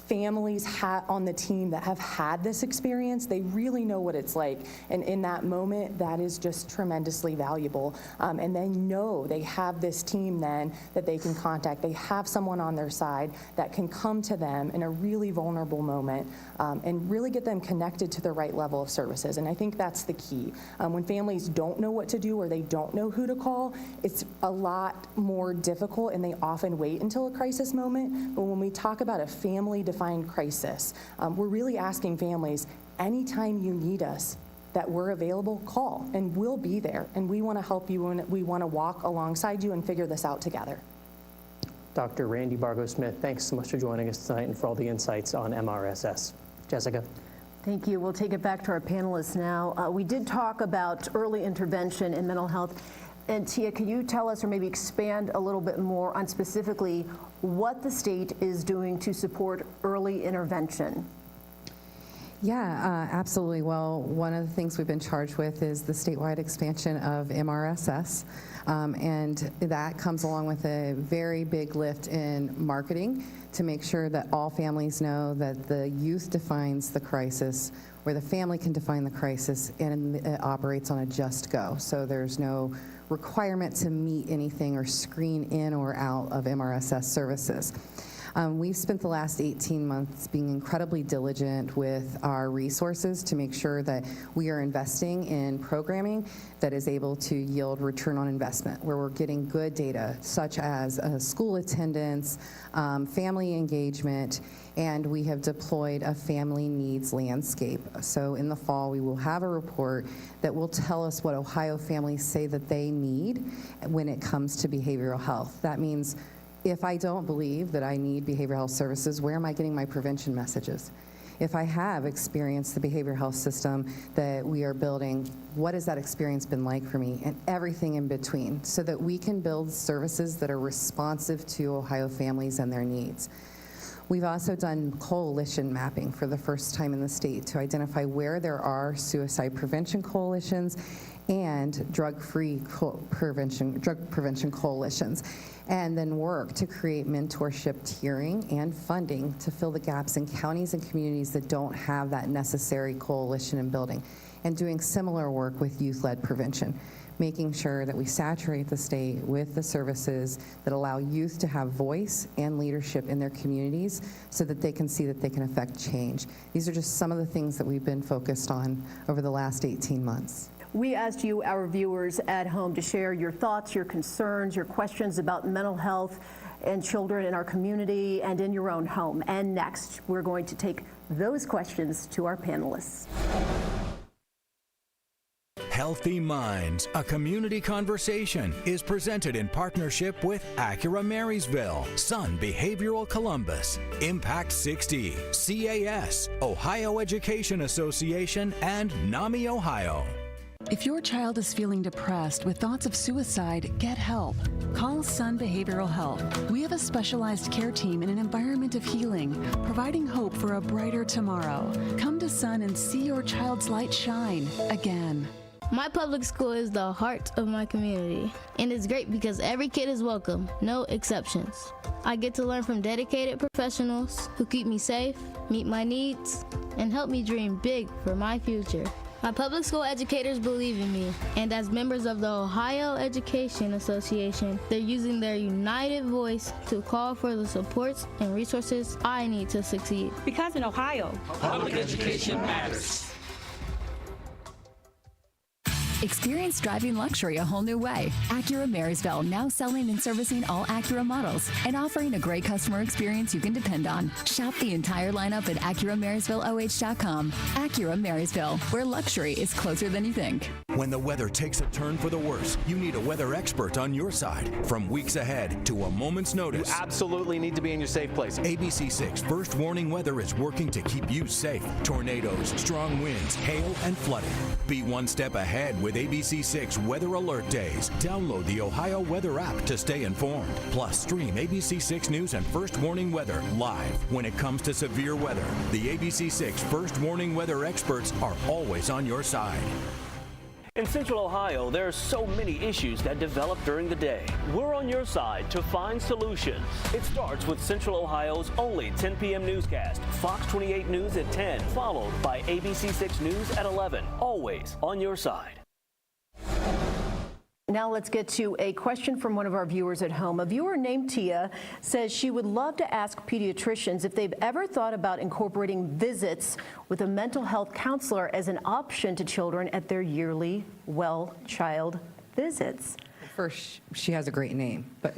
families on the team that have had this experience. They really know what it's like, and in that moment, that is just tremendously valuable. And they know they have this team then that they can contact. They have someone on their side that can come to them in a really vulnerable moment and really get them connected to the right level of services. And I think that's the key. When families don't know what to do or they don't know who to call, it's a lot more difficult, and they often wait until a crisis moment. But when we talk about a family-defined crisis, we're really asking families, anytime you need us, that we're available, call, and we'll be there. And we want to help you, and we want to walk alongside you and figure this out together. Dr. Randy Bargo-Smith, thanks so much for joining us tonight and for all the insights on MRSS. Jessica? Thank you. We'll take it back to our panelists now. We did talk about early intervention in mental health. And Tia, can you tell us or maybe expand a little bit more on specifically what the state is doing to support early intervention? Yeah, absolutely. Well, one of the things we've been charged with is the statewide expansion of MRSS, and that comes along with a very big lift in marketing to make sure that all families know that the youth defines the crisis, or the family can define the crisis, and it operates on a just go. So there's no requirement to meet anything or screen in or out of MRSS services. We've spent the last 18 months being incredibly diligent with our resources to make sure that we are investing in programming that is able to yield return on investment, where we're getting good data, such as school attendance, family engagement, and we have deployed a family needs landscape. So in the fall, we will have a report that will tell us what Ohio families say that they need when it comes to behavioral health. That means if I don't believe that I need behavioral health services, where am I getting my prevention messages? If I have experienced the behavioral health system that we are building, what has that experience been like for me, and everything in between, so that we can build services that are responsive to Ohio families and their needs. We've also done coalition mapping for the first time in the state to identify where there are suicide prevention coalitions and drug prevention coalitions, and then work to create mentorship tiering and funding to fill the gaps in counties and communities that don't have that necessary coalition and building, and doing similar work with youth-led prevention, making sure that we saturate the state with the services that allow youth to have voice and leadership in their communities so that they can see that they can affect change. These are just some of the things that we've been focused on over the last 18 months. We asked you, our viewers at home, to share your thoughts, your concerns, your questions about mental health and children in our community and in your own home. And next, we're going to take those questions to our panelists. Healthy Minds, a community conversation, is presented in partnership with Acura Marysville, Sun Behavioral Columbus, Impact 60, CAS, Ohio Education Association, and NAMI Ohio. If your child is feeling depressed with thoughts of suicide, get help. Call Sun Behavioral Health. We have a specialized care team in an environment of healing, providing hope for a brighter tomorrow. Come to Sun and see your child's light shine again. My public school is the heart of my community, and it's great because every kid is welcome, no exceptions. I get to learn from dedicated professionals who keep me safe, meet my needs, and help me dream big for my future. My public school educators believe in me, and as members of the Ohio Education Association, they're using their united voice to call for the supports and resources I need to succeed. Because in Ohio, public education matters. Experience driving luxury a whole new way. Acura Marysville now selling and servicing all Acura models and offering a great customer experience you can depend on. Shop the entire lineup at AcuraMarysvilleOH.com. Acura Marysville, where luxury is closer than you think. When the weather takes a turn for the worse, you need a weather expert on your side. From weeks ahead to a moment's notice. You absolutely need to be in your safe place. ABC6 First Warning Weather is working to keep you safe. Tornadoes, strong winds, hail, and flooding. Be one step ahead with ABC6 Weather Alert Days. Download the Ohio Weather app to stay informed. Plus, stream ABC6 News and First Warning Weather live. When it comes to severe weather, the ABC6 First Warning Weather experts are always on your side. In Central Ohio, there are so many issues that develop during the day. We're on your side to find solutions. It starts with Central Ohio's only 10 p.m. newscast, Fox 28 News at 10, followed by ABC6 News at 11. Always on your side. Now let's get to a question from one of our viewers at home. A viewer named Tia says she would love to ask pediatricians if they've ever thought about incorporating visits with a mental health counselor as an option to children at their yearly well child visits. First, she has a great name, but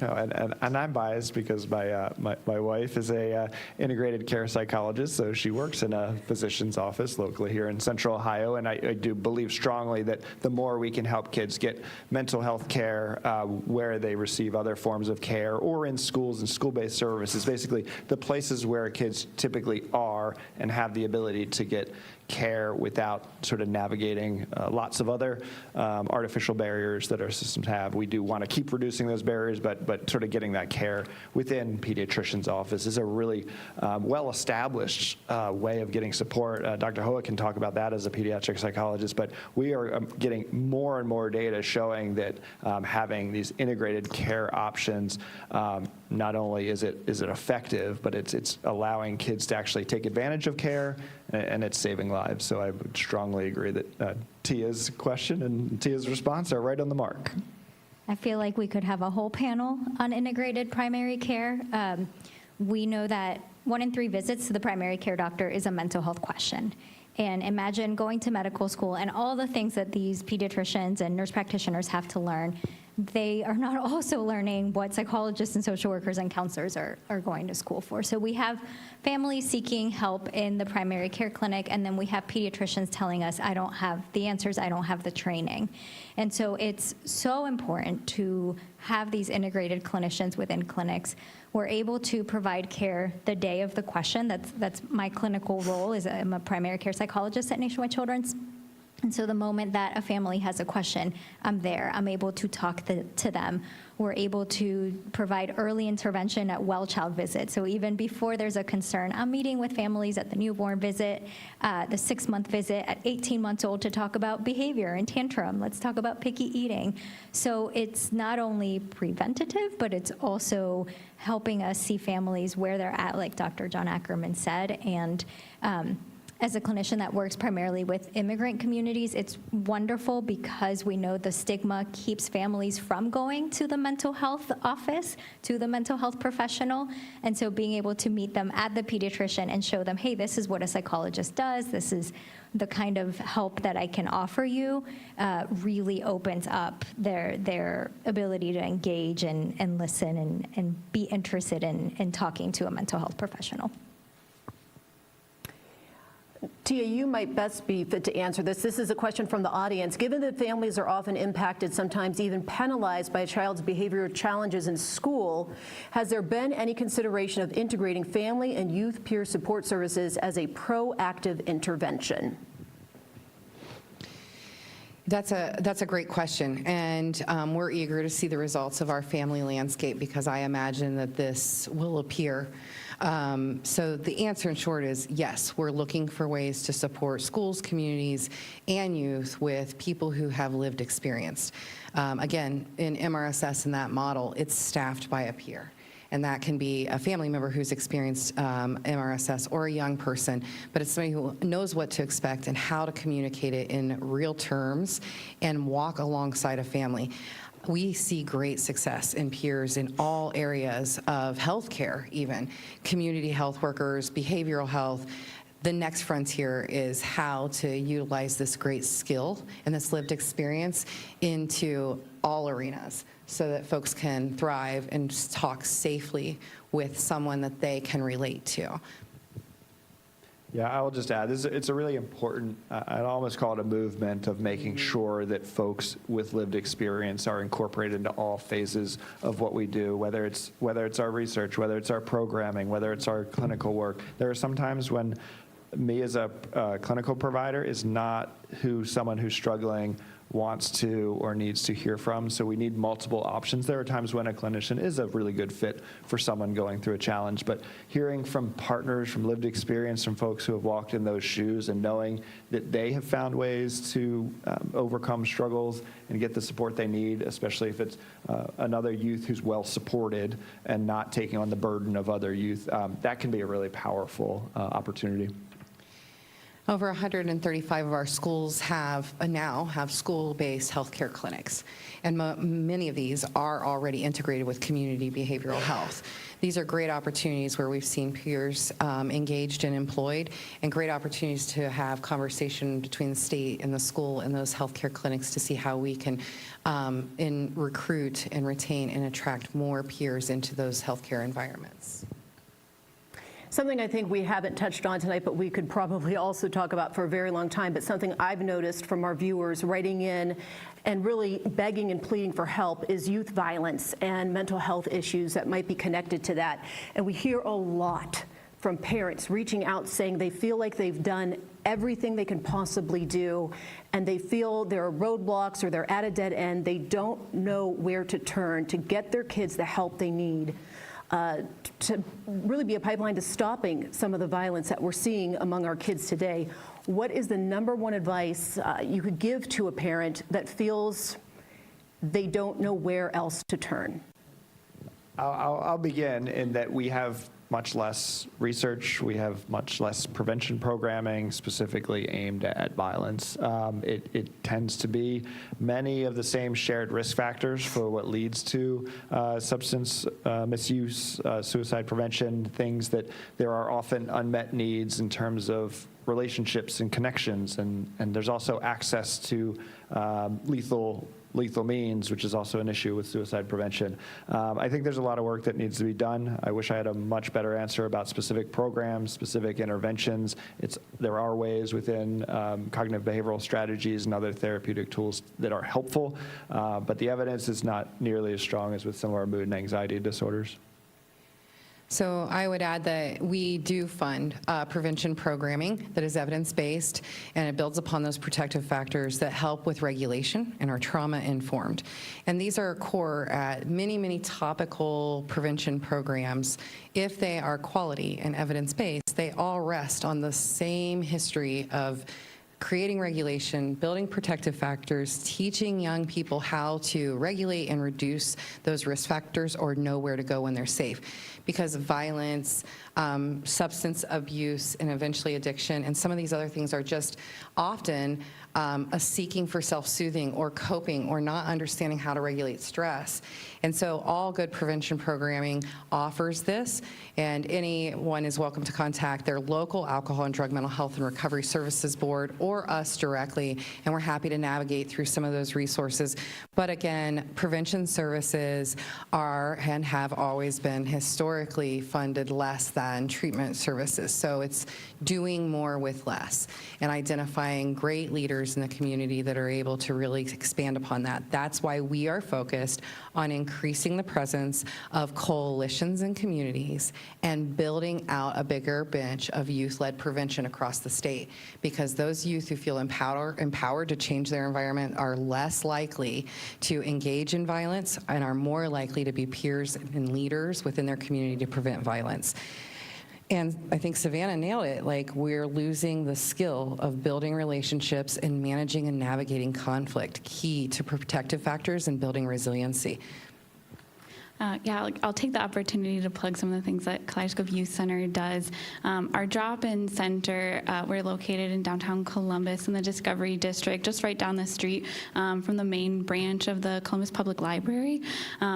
No, and I'm biased because my wife is a integrated care psychologist, so she works in a physician's office locally here in Central Ohio, and I do believe strongly that the more we can help kids get mental health care where they receive other forms of care or in schools and school-based services, basically the places where kids typically are and have the ability to get care without sort of navigating lots of other artificial barriers that our systems have. We do want to keep reducing those barriers, but sort of getting that care within pediatrician's office is a really well-established way of getting support. Dr. Hoa can talk about that as a pediatric psychologist, but we are getting more and more data showing that having these integrated care options, not only is it effective, but it's allowing kids to actually take advantage of care, and it's saving lives. So I would strongly agree that Tia's question and Tia's response are right on the mark. I feel like we could have a whole panel on integrated primary care. We know that 1 in 3 visits to the primary care doctor is a mental health question. And imagine going to medical school and all the things that these pediatricians and nurse practitioners have to learn. They are not also learning what psychologists and social workers and counselors are going to school for. So we have families seeking help in the primary care clinic, and then we have pediatricians telling us, I don't have the answers, I don't have the training. And so it's so important to have these integrated clinicians within clinics. We're able to provide care the day of the question. That's my clinical role. I'm a primary care psychologist at Nationwide Children's. And so the moment that a family has a question, I'm there. I'm able to talk to them. We're able to provide early intervention at well child visits. So even before there's a concern, I'm meeting with families at the newborn visit, the 6-month visit, at 18 months old to talk about behavior and tantrum. Let's talk about picky eating. So it's not only preventative, but it's also helping us see families where they're at, like Dr. John Ackerman said. And as a clinician that works primarily with immigrant communities, it's wonderful because we know the stigma keeps families from going to the mental health office, to the mental health professional. And so being able to meet them at the pediatrician and show them, hey, this is what a psychologist does, this is the kind of help that I can offer you, really opens up their ability to engage and listen and be interested in talking to a mental health professional. Tia, you might best be fit to answer this. This is a question from the audience. Given that families are often impacted, sometimes even penalized by a child's behavioral challenges in school, has there been any consideration of integrating family and youth peer support services as a proactive intervention? That's a great question, and we're eager to see the results of our family landscape because I imagine that this will appear. So the answer in short is yes, we're looking for ways to support schools, communities, and youth with people who have lived experience. Again, in MRSS in that model, it's staffed by a peer. And that can be a family member who's experienced MRSS or a young person, but it's somebody who knows what to expect and how to communicate it in real terms and walk alongside a family. We see great success in peers in all areas of healthcare, even community health workers, behavioral health. The next frontier is how to utilize this great skill and this lived experience into all arenas so that folks can thrive and talk safely with someone that they can relate to. Yeah, I will just add, it's a really important, I'd almost call it a movement of making sure that folks with lived experience are incorporated into all phases of what we do, whether it's our research, whether it's our programming, whether it's our clinical work. There are some times when me as a clinical provider is not who someone who's struggling wants to or needs to hear from, so we need multiple options. There are times when a clinician is a really good fit for someone going through a challenge, but hearing from partners, from lived experience, from folks who have walked in those shoes and knowing that they have found ways to overcome struggles and get the support they need, especially if it's another youth who's well supported and not taking on the burden of other youth, that can be a really powerful opportunity. Over 135 of our schools now have school-based healthcare clinics, and many of these are already integrated with community behavioral health. These are great opportunities where we've seen peers engaged and employed, and great opportunities to have conversation between the state and the school and those healthcare clinics to see how we can recruit and retain and attract more peers into those healthcare environments. Something I think we haven't touched on tonight, but we could probably also talk about for a very long time, but something I've noticed from our viewers writing in and really begging and pleading for help is youth violence and mental health issues that might be connected to that. And we hear a lot from parents reaching out saying they feel like they've done everything they can possibly do, and they feel there are roadblocks or they're at a dead end. They don't know where to turn to get their kids the help they need. To really be a pipeline to stopping some of the violence that we're seeing among our kids today. What is the number one advice you could give to a parent that feels they don't know where else to turn? I'll begin in that we have much less research, we have much less prevention programming specifically aimed at violence. It tends to be many of the same shared risk factors for what leads to substance misuse, suicide prevention, things that there are often unmet needs in terms of relationships and connections, and there's also access to lethal means, which is also an issue with suicide prevention. I think there's a lot of work that needs to be done. I wish I had a much better answer about specific programs, specific interventions. There are ways within cognitive behavioral strategies and other therapeutic tools that are helpful, but the evidence is not nearly as strong as with some of our mood and anxiety disorders. So I would add that we do fund prevention programming that is evidence-based, and it builds upon those protective factors that help with regulation and are trauma-informed. And these are core at many, many topical prevention programs. If they are quality and evidence-based, they all rest on the same history of creating regulation, building protective factors, teaching young people how to regulate and reduce those risk factors or know where to go when they're safe. Because violence, substance abuse, and eventually addiction, and some of these other things are just often a seeking for self-soothing or coping or not understanding how to regulate stress. And so all good prevention programming offers this, and anyone is welcome to contact their local Alcohol and Drug Mental Health and Recovery Services Board or us directly, and we're happy to navigate through some of those resources. But again, prevention services are and have always been historically funded less than treatment services. So it's doing more with less and identifying great leaders leaders in the community that are able to really expand upon that. That's why we are focused on increasing the presence of coalitions in communities and building out a bigger bench of youth-led prevention across the state, because those youth who feel empowered to change their environment are less likely to engage in violence and are more likely to be peers and leaders within their community to prevent violence. And I think Savannah nailed it. Like, we're losing the skill of building relationships and managing and navigating conflict, key to protective factors and building resiliency. I'll take the opportunity to plug some of the things that Kaleidoscope Youth Center does. Our drop-in center, we're located in downtown Columbus in the Discovery District, just right down the street from the main branch of the Columbus Public Library.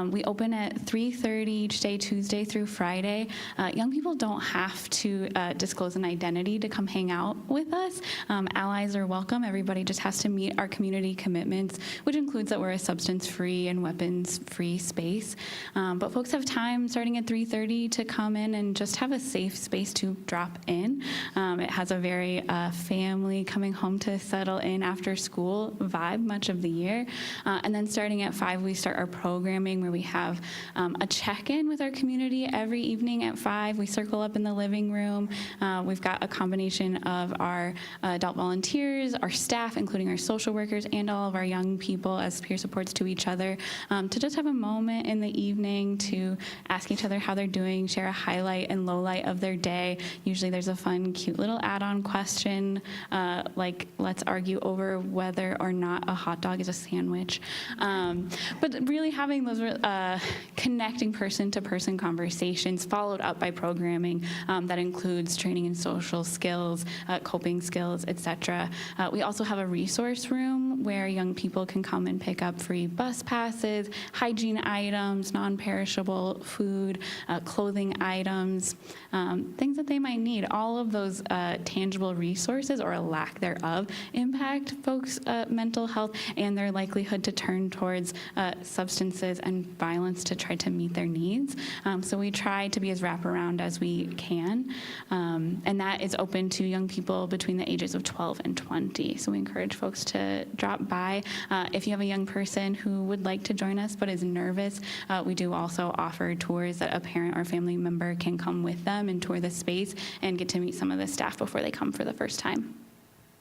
We open at 3:30 each day, Tuesday through Friday. Young people don't have to disclose an identity to come hang out with us. Allies are welcome. Everybody just has to meet our community commitments, which includes that we're a substance-free and weapons-free space. But folks have time starting at 3:30 to come in and just have a safe space to drop in. It has a very family coming home to settle in after school vibe much of the year. And then starting at 5, we start our programming where we have a check-in with our community every evening at 5. We circle up in the living room. We've got a combination of our adult volunteers, our staff, including our social workers, and all of our young people as peer supports to each other, to just have a moment in the evening to ask each other how they're doing, share a highlight and low light of their day. Usually there's a fun, cute little add-on question, like let's argue over whether or not a hot dog is a sandwich. But really having those connecting person-to-person conversations followed up by programming that includes training in social skills, coping skills, etc. We also have a resource room where young people can come and pick up free bus passes, hygiene items, non-perishable food, clothing items, things that they might need. All of those tangible resources, or a lack thereof, impact folks' mental health and their likelihood to turn towards substances and violence to try to meet their needs. So we try to be as wraparound as we can, and that is open to young people between the ages of 12 and 20. So we encourage folks to drop by. If you have a young person who would like to join us but is nervous, we do also offer tours that a parent or family member can come with them and tour the space and get to meet some of the staff before they come for the first time.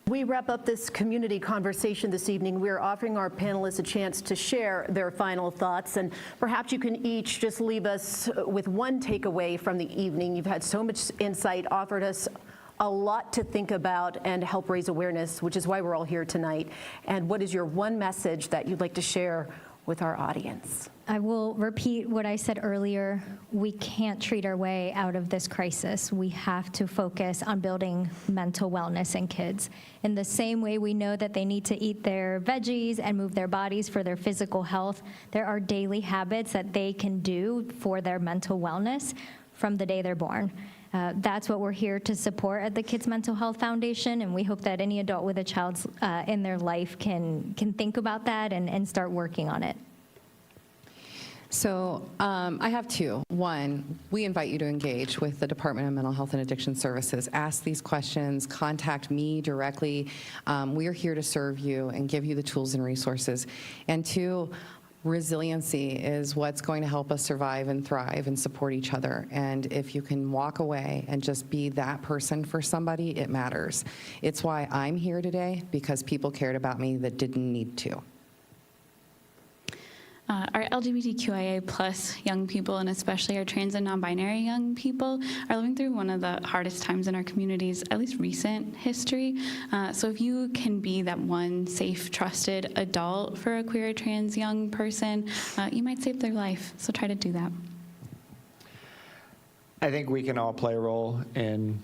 We wrap up this community conversation this evening. We're offering our panelists a chance to share their final thoughts, and perhaps you can each just leave us with one takeaway from the evening. You've had so much insight, offered us a lot to think about and help raise awareness, which is why we're all here tonight. And what is your one message that you'd like to share with our audience? I will repeat what I said earlier. We can't treat our way out of this crisis. We have to focus on building mental wellness in kids. In the same way we know that they need to eat their veggies and move their bodies for their physical health, there are daily habits that they can do for their mental wellness from the day they're born. That's what we're here to support at the Kids Mental Health Foundation, and we hope that any adult with a child in their life can think about that and start working on it. So I have two. One, we invite you to engage with the Department of Mental Health and Addiction Services. Ask these questions, contact me directly. We are here to serve you and give you the tools and resources. And two, resiliency is what's going to help us survive and thrive and support each other. And if you can walk away and just be that person for somebody, it matters. It's why I'm here today, because people cared about me that didn't need to. Our LGBTQIA plus young people, and especially our trans and non-binary young people, are living through one of the hardest times in our community's at least recent history. So if you can be that one safe, trusted adult for a queer or trans young person, you might save their life. So try to do that. I think we can all play a role in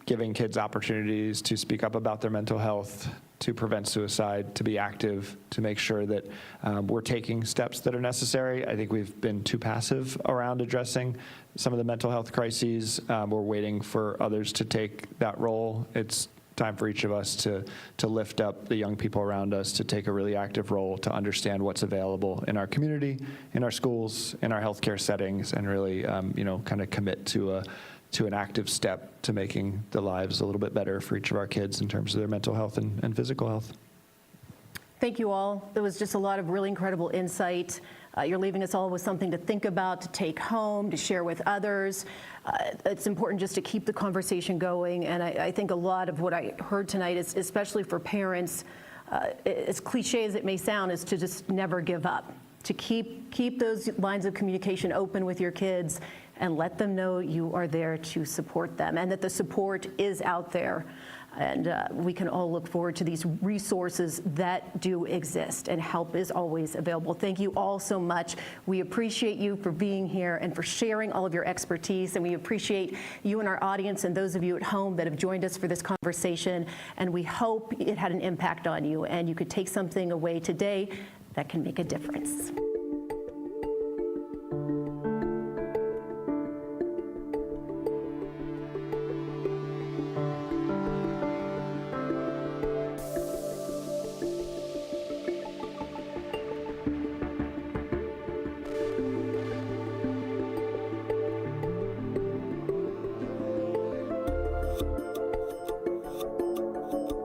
giving kids opportunities to speak up about their mental health, to prevent suicide, to be active, to make sure that we're taking steps that are necessary. I think we've been too passive around addressing some of the mental health crises. We're waiting for others to take that role. It's time for each of us to lift up the young people around us, to take a really active role, to understand what's available in our community, in our schools, in our healthcare settings, and really kind of commit to an active step to making the lives a little bit better for each of our kids in terms of their mental health and physical health. Thank you all. There was just a lot of really incredible insight. You're leaving us all with something to think about, to take home, to share with others. It's important just to keep the conversation going, and I think a lot of what I heard tonight is, especially for parents, as cliche as it may sound, is to just never give up, to keep those lines of communication open with your kids and let them know you are there to support them and that the support is out there. And we can all look forward to these resources that do exist, and help is always available. Thank you all so much. We appreciate you for being here and for sharing all of your expertise, and we appreciate you and our audience and those of you at home that have joined us for this conversation, and we hope it had an impact on you and you could take something away today that can make a difference.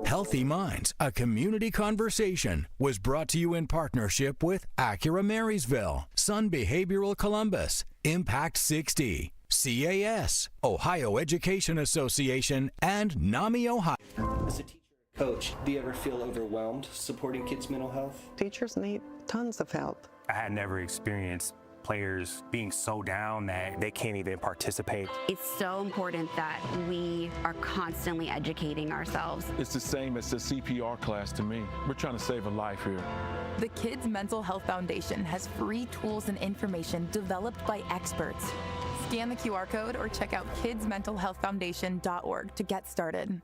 Healthy Minds, a community conversation, was brought to you in partnership with Acura Marysville, Sun Behavioral Columbus, Impact 60, CAS, Ohio Education Association, and NAMI Ohio. As a teacher and coach, do you ever feel overwhelmed supporting kids' mental health? Teachers need tons of help. I had never experienced players being so down that they can't even participate. It's so important that we are constantly educating ourselves. It's the same as the CPR class to me. We're trying to save a life here. The Kids Mental Health Foundation has free tools and information developed by experts. Scan the QR code or check out kidsmentalhealthfoundation.org to get started.